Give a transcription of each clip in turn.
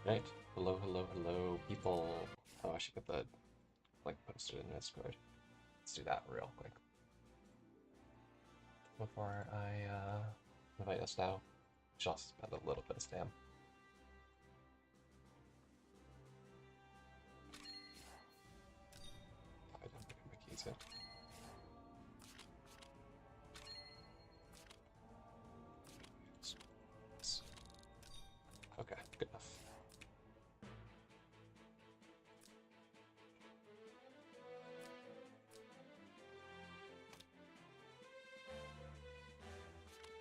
Right. Hello, hello, hello, people. Oh, I should get the link posted in Discord. Let's do that real quick. Before I invite us now. Should also spend a little bit of stam. I don't think my keys yet. Okay, good enough.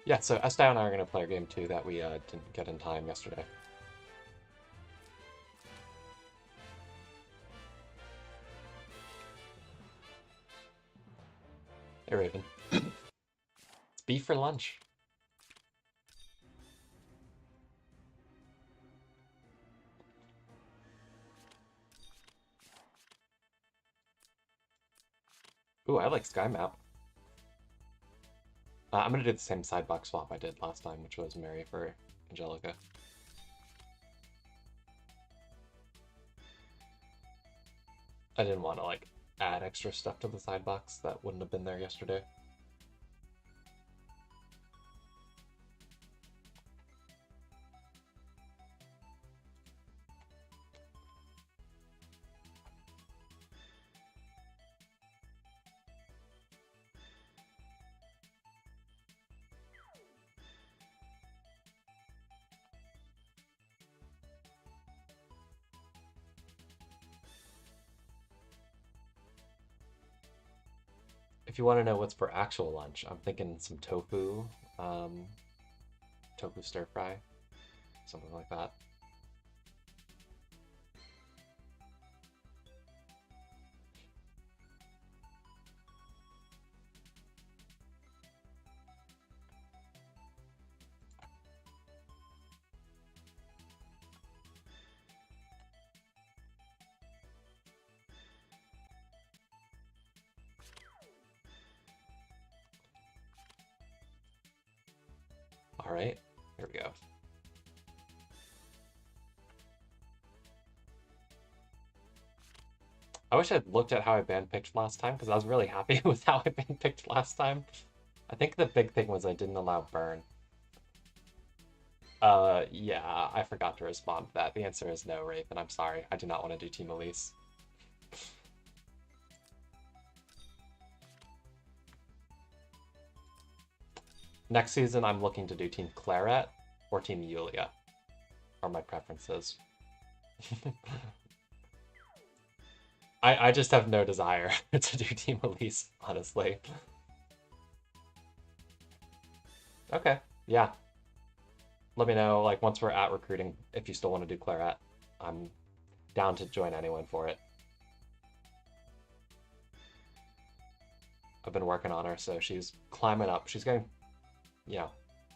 Yeah, so Sdao and I are going to play a game too that we didn't get in time yesterday. Hey, Raven. It's beef for lunch. Ooh, I like Sky Map. I'm going to do the same sidebox swap I did last time, which was Mary for Angelica. I didn't want to, like, add extra stuff to the sidebox that wouldn't have been there yesterday. If you want to know what's for actual lunch, I'm thinking some tofu, tofu stir fry, something like that. All right, here we go. I wish I'd looked at how I band picked last time because I was really happy with how I band picked last time. I think the big thing was I didn't allow burn. Yeah, I forgot to respond to that. The answer is no, Raven. I'm sorry. I do not want to do Team Elise. Next season, I'm looking to do Team Claret or Team Yulia, are my preferences. I just have no desire to do Team Elise, honestly. Okay, yeah. Let me know, like, once we're at recruiting, if you still want to do Claret. I'm down to join anyone for it. I've been working on her, so she's climbing up. She's getting, you know,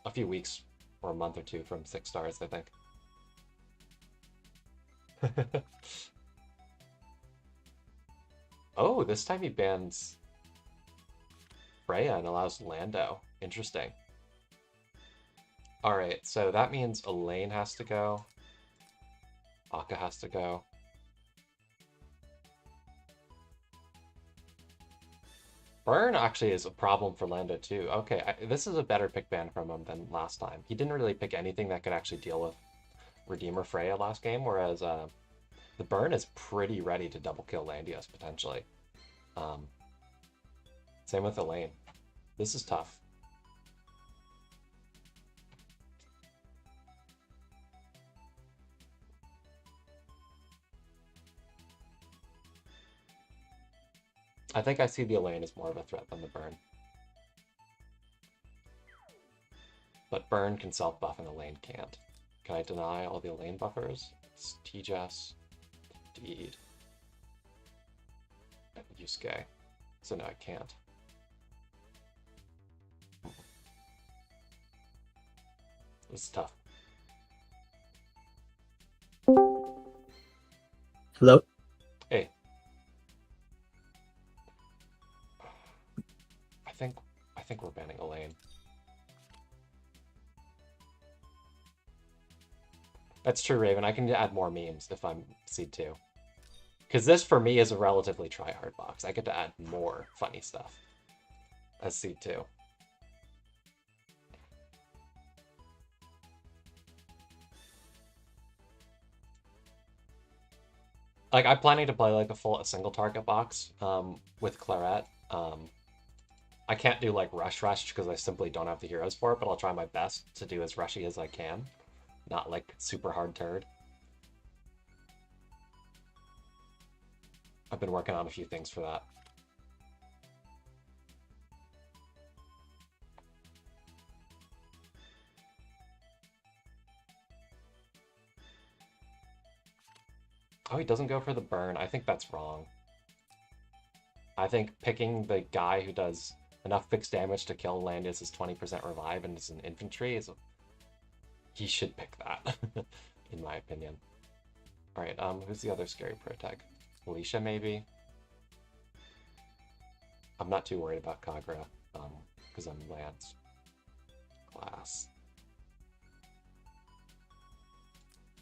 a few weeks or a month or two from 6 stars, I think. Oh, this time he bans Freya and allows Lando. Interesting. All right, so that means Elaine has to go. Akka has to go. Burn actually is a problem for Lando too. Okay, this is a better pick ban from him than last time. He didn't really pick anything that could actually deal with Redeemer Freya last game, whereas the burn is pretty ready to double kill Landios potentially. Same with Elaine. This is tough. I think I see the Elaine as more of a threat than the burn. But burn can self-buff and Elaine can't. Can I deny all the Elaine buffers? It's T-Jess, Deed, and Yusuke. So no, I can't. This is tough. Hello? Hey. I think we're banning Elaine. That's true, Raven. I can add more memes if I'm Seed 2. Because this, for me, is a relatively try-hard box. I get to add more funny stuff as Seed 2. Like, I'm planning to play, like, a single target box with Claret. I can't do, like, Rush because I simply don't have the heroes for it, but I'll try my best to do as rushy as I can. Not, like, super hard turd. I've been working on a few things for that. Oh, he doesn't go for the burn. I think that's wrong. I think picking the guy who does enough fixed damage to kill Landius' 20% revive and is an infantry is... He should pick that, in my opinion. Alright, who's the other scary pro tag? Alicia, maybe? I'm not too worried about Kagura, because I'm Lance. Class.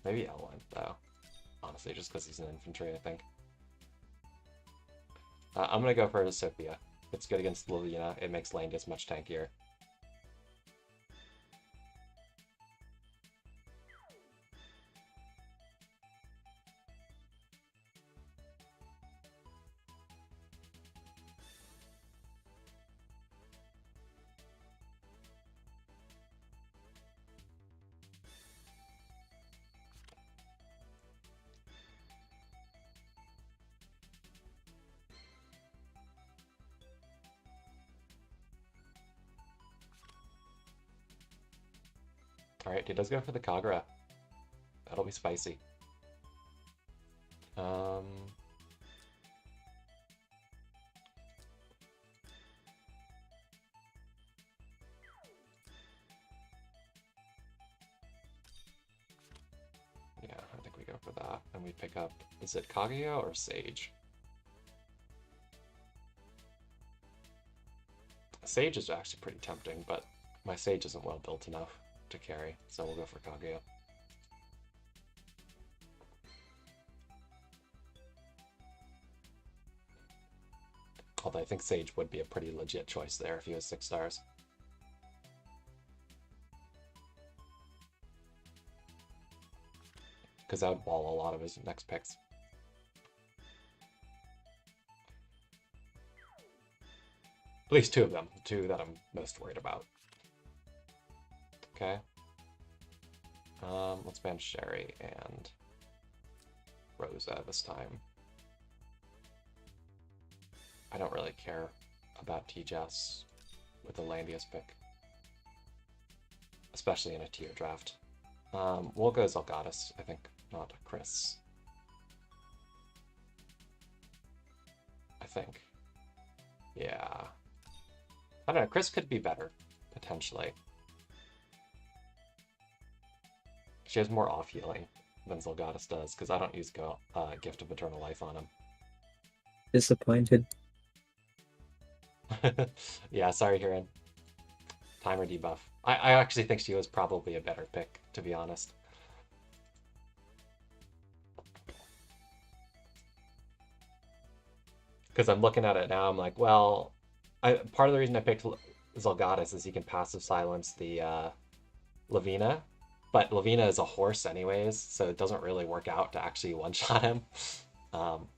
Maybe Elwyn, though. Honestly, just because he's an infantry, I think. I'm gonna go for Sophia. It's good against Lilina. It makes Landius much tankier. Alright, he does go for the Kagura. That'll be spicy. Yeah, I think we go for that. And we pick up, is it Kaguya or Sage? Sage is actually pretty tempting, but my Sage isn't well built enough to carry, so we'll go for Kaguya. Although I think Sage would be a pretty legit choice there if he was 6 stars. Because that would wall a lot of his next picks. At least 2 of them. 2 that I'm most worried about. Okay. Let's ban Sherry and Rosa this time. I don't really care about T-Jess with the Landius pick. Especially in a tier draft. We'll go Zelgadis, I think, not Chris. I think. Yeah. I don't know, Chris could be better, potentially. She has more off healing than Zelgadis does, because I don't use Gift of Eternal Life on him. Disappointed. Yeah, sorry, Hiran. Timer debuff. I actually think she was probably a better pick, to be honest. Because I'm looking at it now, I'm like, well, part of the reason I picked Zelgadis is he can passive silence the Lavina, but Lavina is a horse anyways, so it doesn't really work out to actually one-shot him. Alright,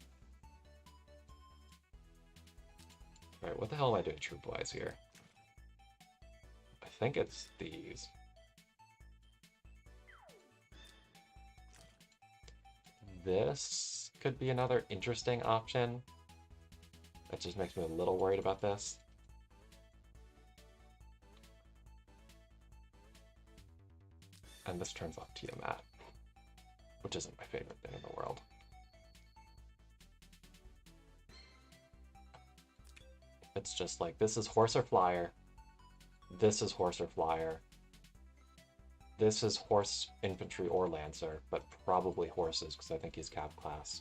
what the hell am I doing troop-wise here? I think it's these. This could be another interesting option. That just makes me a little worried about this. And this turns off Tiamat, which isn't my favorite thing in the world. It's just like, this is horse or flyer. This is horse or flyer. This is horse, infantry, or lancer, but probably horses, because I think he's cap class.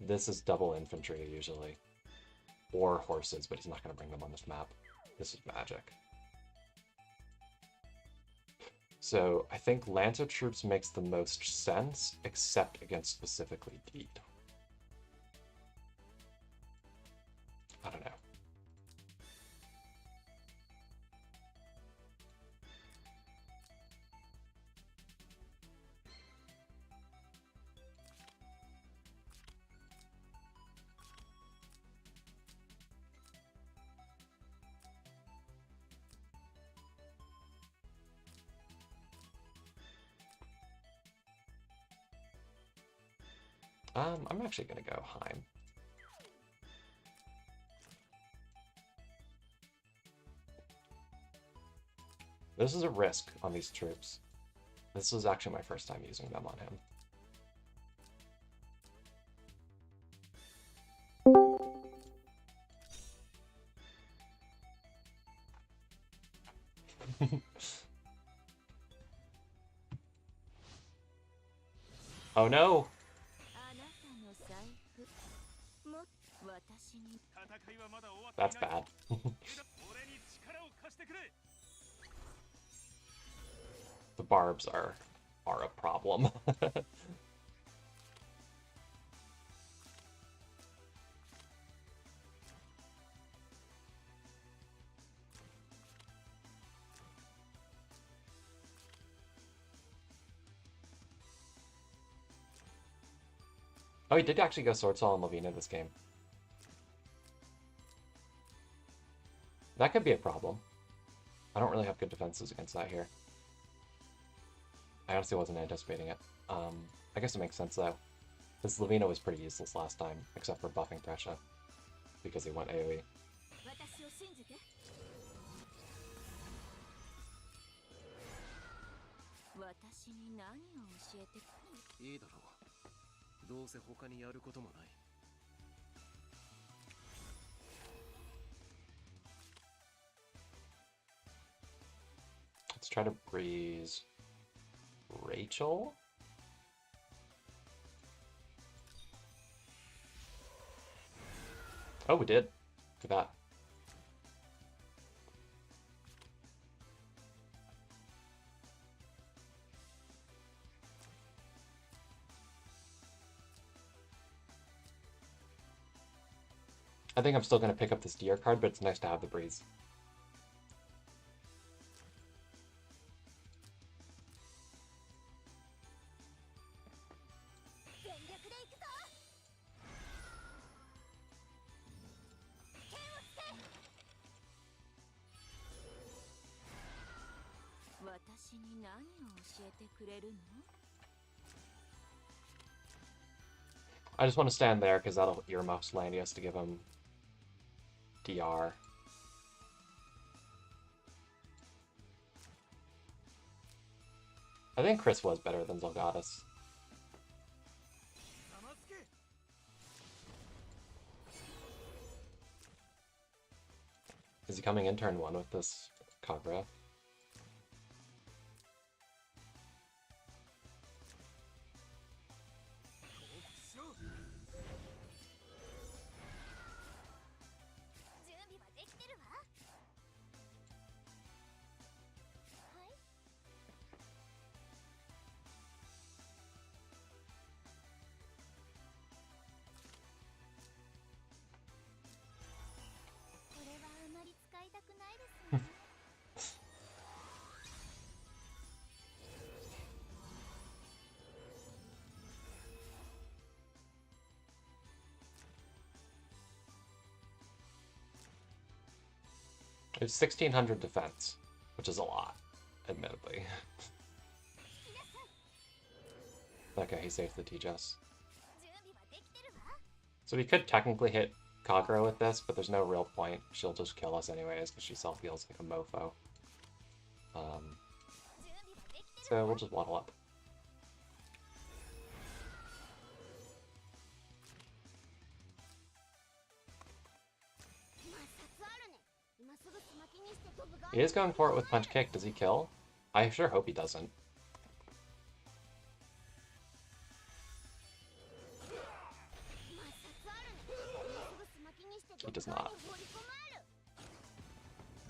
This is double infantry, usually. Or horses, but he's not going to bring them on this map. This is magic. So I think Lancer troops makes the most sense, except against specifically Deed. I don't know. I'm actually gonna go Heim. This is a risk on these troops. This was actually my first time using them on him. Oh no! That's bad. The barbs are a problem. Oh, he did actually go Sword Soul on Lavina this game. That could be a problem. I don't really have good defenses against that here. I honestly wasn't anticipating it. I guess it makes sense though. This Lavina was pretty useless last time, except for buffing Pressure, because he went AoE. いいだろう。どうせ他にやることもない。Let's try to breeze Rachel. Oh, we did. Look at that. I think I'm still going to pick up this DR card, but it's nice to have the breeze. I just want to stand there because that'll earmuffs Landius to give him DR. I think Chris was better than Zelgadis. Is he coming in turn 1 with this Kagura? It's 1600 defense, which is a lot, admittedly. Okay, he saved the T-Jess. So we could technically hit Kagura with this, but there's no real point. She'll just kill us anyways, because she self-heals like a mofo. So we'll just waddle up. He is going for it with Punch Kick. Does he kill? I sure hope he doesn't. He does not.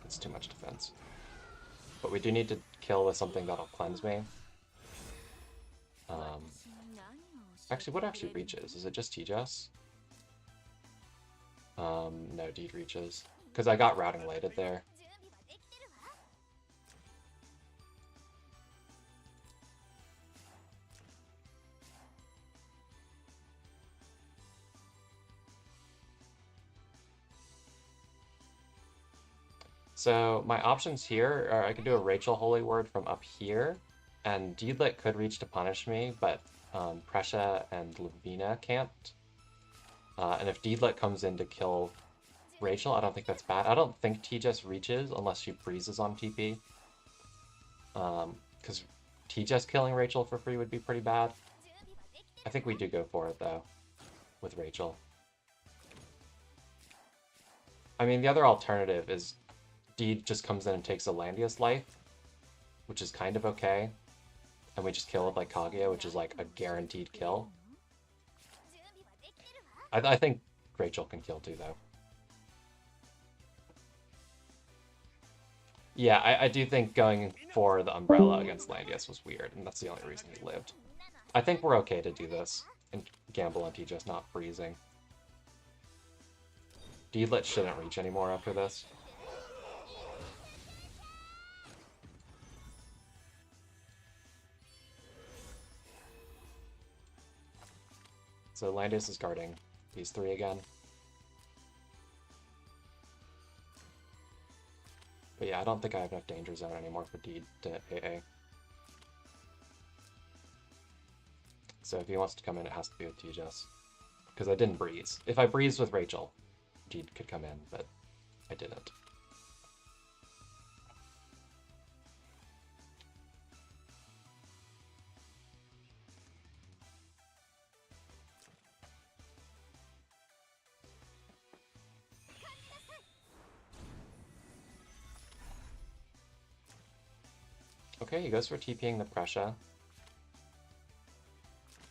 It's too much defense. But we do need to kill with something that'll cleanse me. Actually, what actually reaches? Is it just T-Jess? No, Deed reaches. Because I got routing lighted there. So my options here are I could do a Rachel Holy Word from up here, and Deedlit could reach to punish me, but Presha and Lavina can't. And if Deedlit comes in to kill Rachel, I don't think that's bad. I don't think T-Jess reaches unless she freezes on TP. Because T-Jess killing Rachel for free would be pretty bad. I think we do go for it, though, with Rachel. I mean, the other alternative is Deed just comes in and takes Alandia's life, which is kind of okay. And we just kill with like Kaguya, which is like a guaranteed kill. I think Rachel can kill too, though. Yeah, I do think going for the Umbrella against Landius was weird, and that's the only reason he lived. I think we're okay to do this and gamble on T-Jess not freezing. Deedlit shouldn't reach anymore after this. So Landius is guarding these three again. But yeah, I don't think I have enough danger zone anymore for Deed to AA. So if he wants to come in, it has to be with T-Jess. Because I didn't breeze. If I breezed with Rachel, Deed could come in, but I didn't. Okay, he goes for TPing the Presha.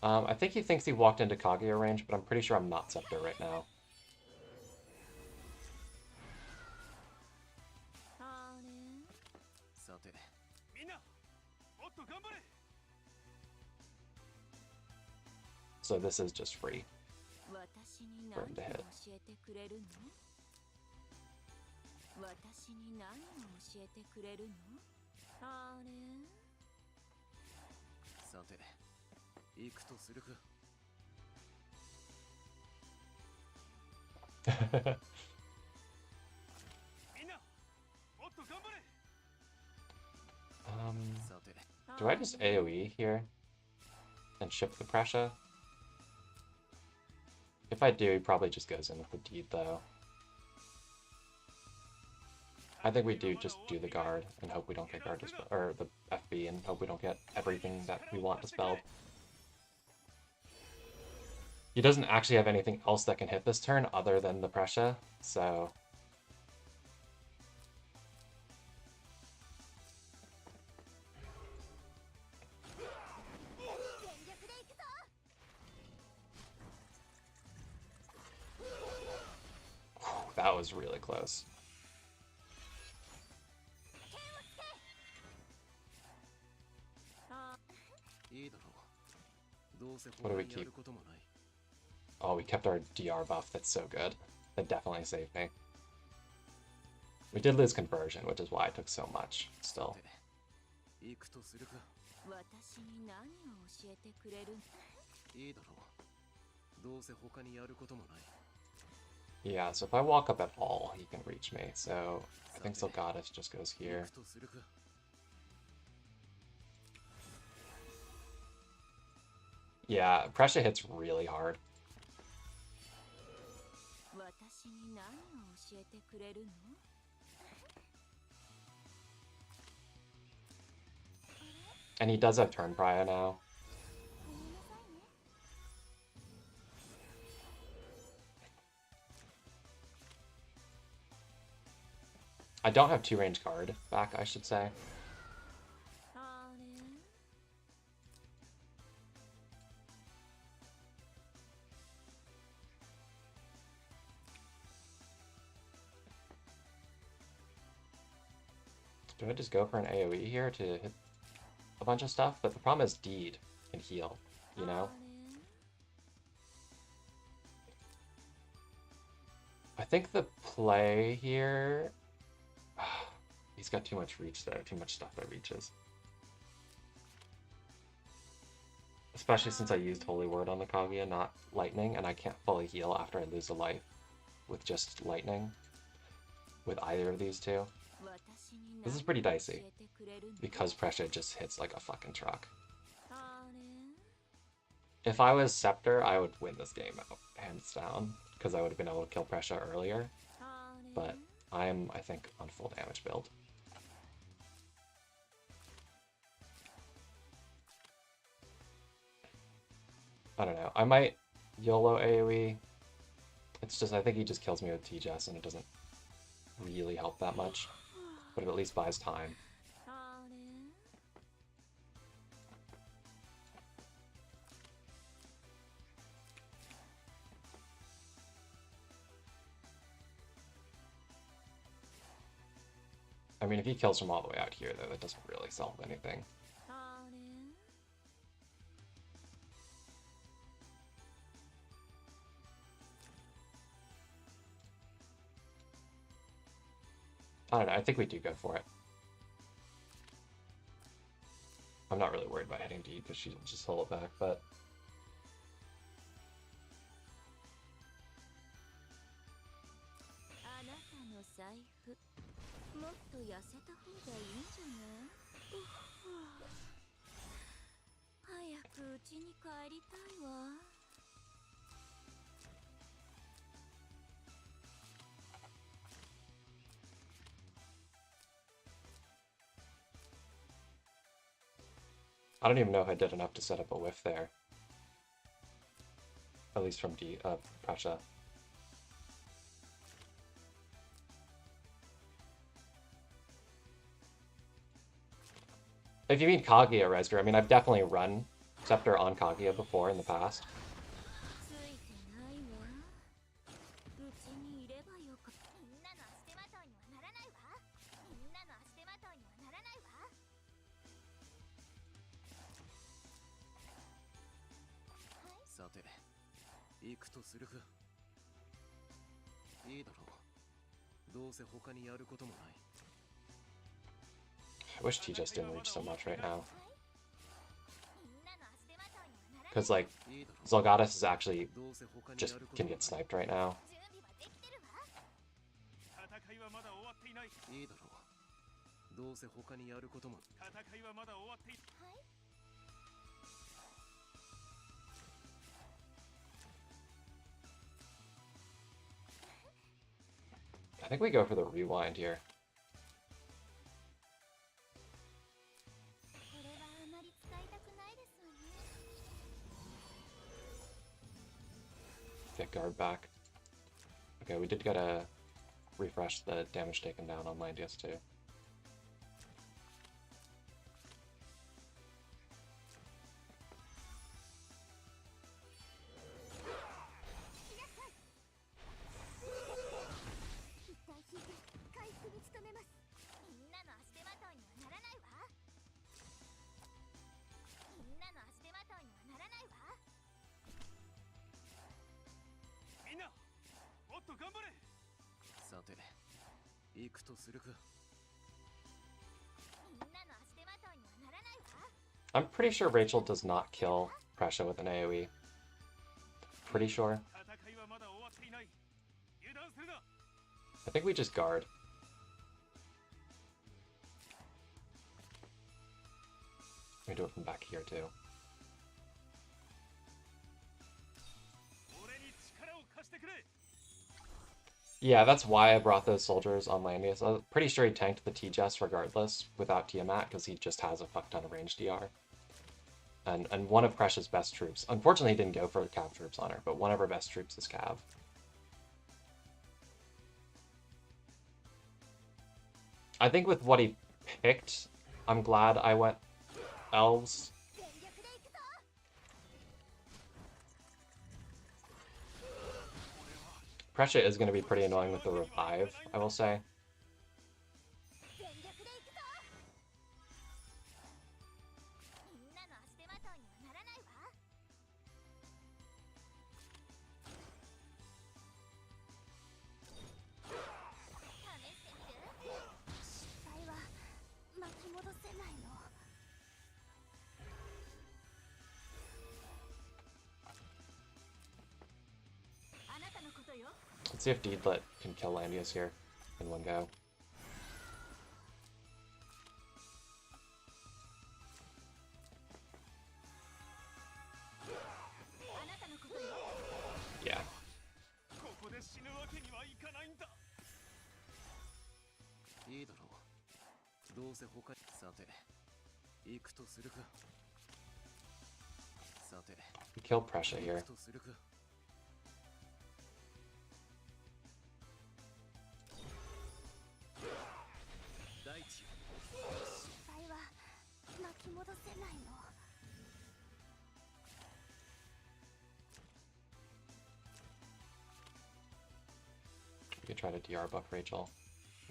I think he thinks he walked into Kaguya range, but I'm pretty sure I'm not Scepter right now. So this is just free for him to hit. Do I just AoE here and ship the Presha? If I do, he probably just goes in with the Deed, though. I think we do just do the guard and hope we don't get guard dispelled, or the FB, and hope we don't get everything that we want dispelled. He doesn't actually have anything else that can hit this turn other than the Presha, so... That was really close. What do we keep? Oh, we kept our DR buff. That's so good. That definitely saved me. We did lose conversion, which is why it took so much, still. Yeah, so if I walk up at all, he can reach me, so I think Silgatis just goes here. Yeah, Presha hits really hard. And he does have turn prio now. I don't have 2-range guard back, I should say. Do I just go for an AoE here to hit a bunch of stuff? But the problem is Deed can heal, you know? I think the play here... He's got too much reach there, too much stuff that reaches. Especially since I used Holy Word on the Kaguya, not Lightning, and I can't fully heal after I lose a life with just Lightning. With either of these two. This is pretty dicey. Because Pressure just hits like a fucking truck. If I was Scepter, I would win this game out, hands down. Because I would have been able to kill Pressure earlier. But I'm, I think, on full damage build. I don't know. I might YOLO AoE. It's just, I think he just kills me with T-Jess and it doesn't really help that much. But it at least buys time. I mean, if he kills from all the way out here, though, that doesn't really solve anything. I don't know, I think we do go for it. I'm not really worried about hitting D because she'll just hold it back, but... I don't even know if I did enough to set up a whiff there. At least from Prussia. If you mean Kaguya Resker, I mean, I've definitely run Scepter on Kaguya before in the past. I wish T just didn't reach so much right now. Because, like, Zolgatus is actually just can get sniped right now. I think we go for the rewind here. Get guard back. Okay, we did gotta refresh the damage taken down on Landius too. I'm pretty sure Rachel does not kill Pressure with an AoE. Pretty sure. I think we just guard. We do it from back here too. Yeah, that's why I brought those soldiers on Landius. I was pretty sure he tanked the T-Jess regardless without Tiamat because he just has a fuck ton of range DR. And one of Precious' best troops. Unfortunately, he didn't go for Cav troops on her, but one of her best troops is Cav. I think with what he picked, I'm glad I went Elves. Pressure is going to be pretty annoying with the revive, I will say. See if Deedlit can kill Landius here in one go. Yeah. ここで死ぬわけにはいかないんだ。いいだろう。どうせ他にさて行くとするか。さて Kill Pressure here. 行くとするか。大地よ。失敗は巻き戻せないの。 We could try to DR buff Rachel.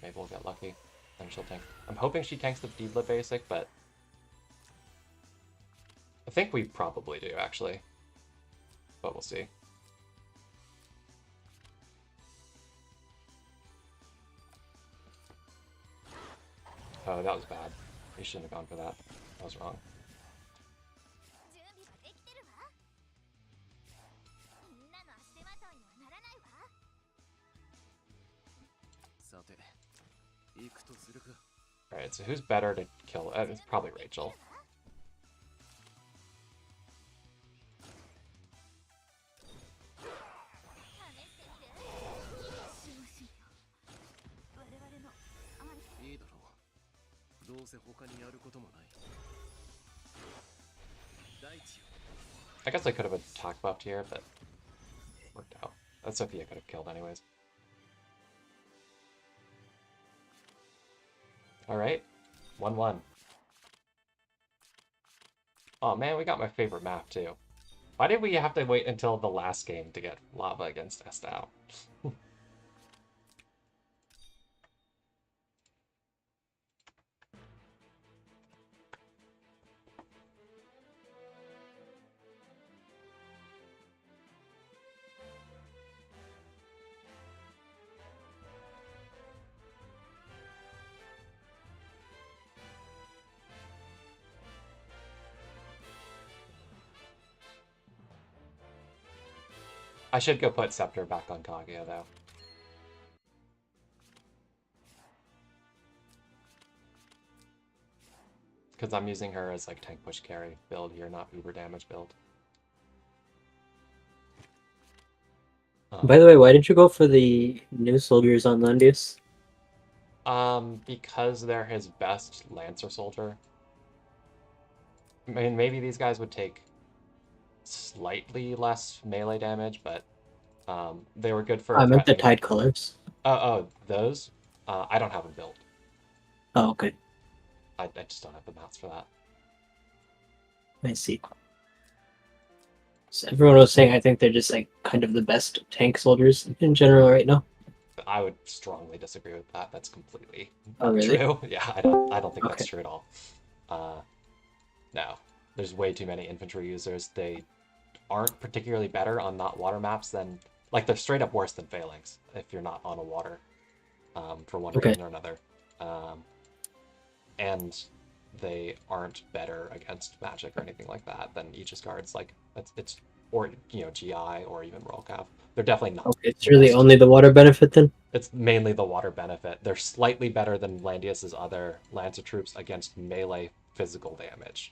Maybe we'll get lucky. Then she'll tank. I'm hoping she tanks the Deedlit basic, but I think we probably do, actually. But we'll see. Oh, that was bad. We shouldn't have gone for that. That was wrong. Alright, so who's better to kill? It's probably Rachel. I guess I could have attack buffed here, but worked out. That Sophia could have killed anyways. Alright, 1-1. Oh man, we got my favorite map too. Why did we have to wait until the last game to get Lava against Sdao? I should go put Scepter back on Kaguya, though. Because I'm using her as, like, tank push carry build here, not uber damage build. By the way, why did you go for the new soldiers on Landius? Because they're his best Lancer soldier. I mean, maybe these guys would take slightly less melee damage, but they were good for. I meant the Tide colors. Oh, those? I don't have them built. Oh, okay. I just don't have the mats for that. I see. So everyone was saying I think they're just like kind of the best tank soldiers in general right now. I would strongly disagree with that. That's completely Oh, not really? true. Yeah, I don't think that's Okay. true at all. No, there's way too many infantry users. They aren't particularly better on not water maps than, like, they're straight up worse than Phalanx if you're not on a water, for one Okay. reason or another. And they aren't better against magic or anything like that than Aegis guards. Like, it's or, you know, GI or even Royal Cav. They're definitely not. Okay, it's the really best. only the water benefit then? It's mainly the water benefit. They're slightly better than Landius's other Lancer troops against melee physical damage,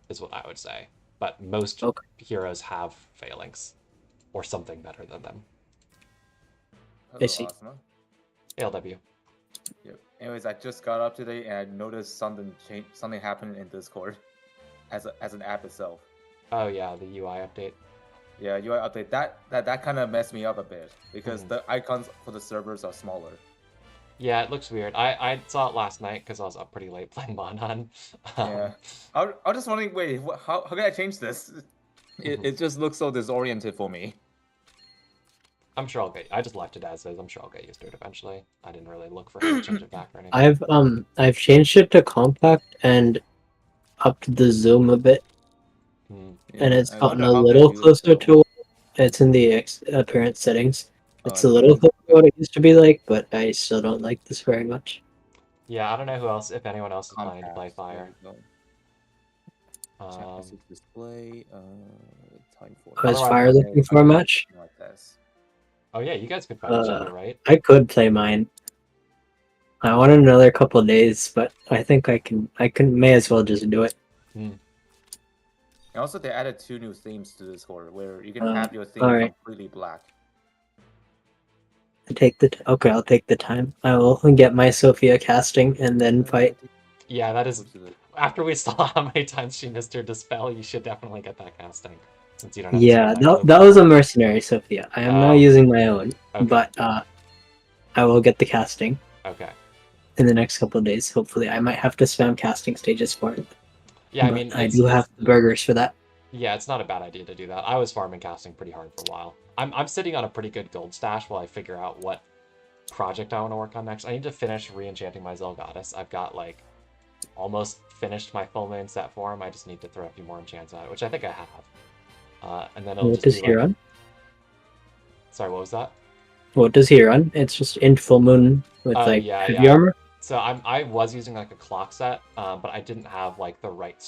is what I would say. But most Okay. heroes have Phalanx or something better than them. Hello, see. Ozma. ALW. Yep. Anyways, I just got up today and I noticed something happened in Discord, as an app itself. Oh yeah, the UI update. Yeah, UI update. That kind of messed me up a bit because Mhm. the icons for the servers are smaller. Yeah, it looks weird. I saw it last night because I was up pretty late playing Monhan. Yeah. I was just wondering, wait, how can I change this? It just looks so disoriented for me. I'm sure I'll get. I just left it as is. I'm sure I'll get used to it eventually. I didn't really look for him to change it back or anything. I've changed it to compact and upped the zoom a bit, Hmm. and it's I gotten wonder a how little they do it, closer though. to. It's in the appearance settings. It's a Oh, little that's closer to good. what it used to be like, but I still don't like this very much. Yeah, I don't know who else, if anyone else is planning to play Compact, Fire. there we go. Championship display. Time for. Was Otherwise, Fire looking for a match? Like this. Oh yeah, you guys could fight each other, right? I could play mine. I wanted another couple days, but I think I can. May as well just do it. Hmm. And also, they added 2 new themes to Discord where you can Uh, have your theme alright. completely black. Okay, I'll take the time. I will get my Sophia casting and then fight. Yeah, that is. Which is After we saw how many times she missed her dispel, you should definitely get that casting since you don't have Yeah, Sdao loop that was a anymore. mercenary Sophia. I am not Oh, using my own, okay, but I will get the casting okay. in the next couple of days. Hopefully, I might have to spam casting stages for it, Yeah, I but mean I do have the burgers for that. yeah, it's not a bad idea to do that. I was farming casting pretty hard for a while. I'm sitting on a pretty good gold stash while I figure out what project I want to work on next. I need to finish re-enchanting my Zelgoddess. I've got like almost finished my full moon set for him. I just need to throw a few more enchants at it, which I think I have. And then it'll What just does be he like. run? Sorry, what was that? What does he run? It's just in full moon with Oh like yeah, heavy yeah. armor. So I was using like a clock set, but I didn't have like the right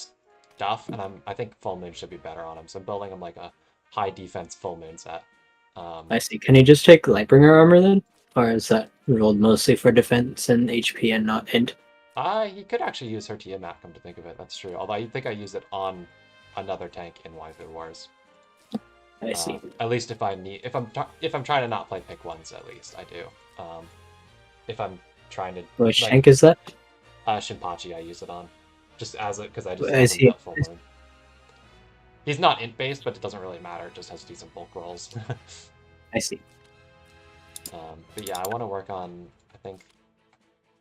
stuff, and I think full moon should be better on him. So I'm building him like a high defense full moon set. I see. Can he just take Lightbringer armor then, or is that rolled mostly for defense and HP and not int? He could actually use her Tiamat, come to think of it. That's true. Although I think I use it on another tank in Waifu Wars. I see. At least if I need, if I'm trying to not play pick ones, at least I do. If I'm trying to Which like tank is that? Shinpachi, I use it on, just as it because I just I have him see. built full moon. He's not int based, but it doesn't really matter. It just has decent bulk rolls. I see. But yeah, I want to work on. I think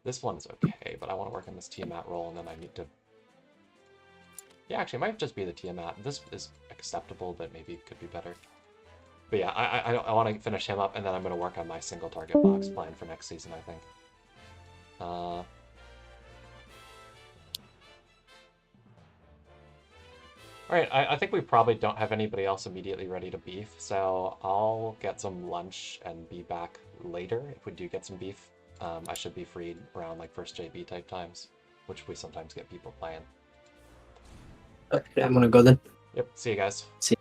this one's okay, but I want to work on this Tiamat roll, and then I need to. Yeah, actually, it might just be the Tiamat. This is acceptable, but maybe it could be better. But yeah, I want to finish him up, and then I'm going to work on my single target box plan for next season, I think. Alright, I think we probably don't have anybody else immediately ready to beef, so I'll get some lunch and be back later if we do get some beef. I should be freed around like first JB type times, which we sometimes get people playing. Okay, I'm gonna go then. Yep, see you guys. See.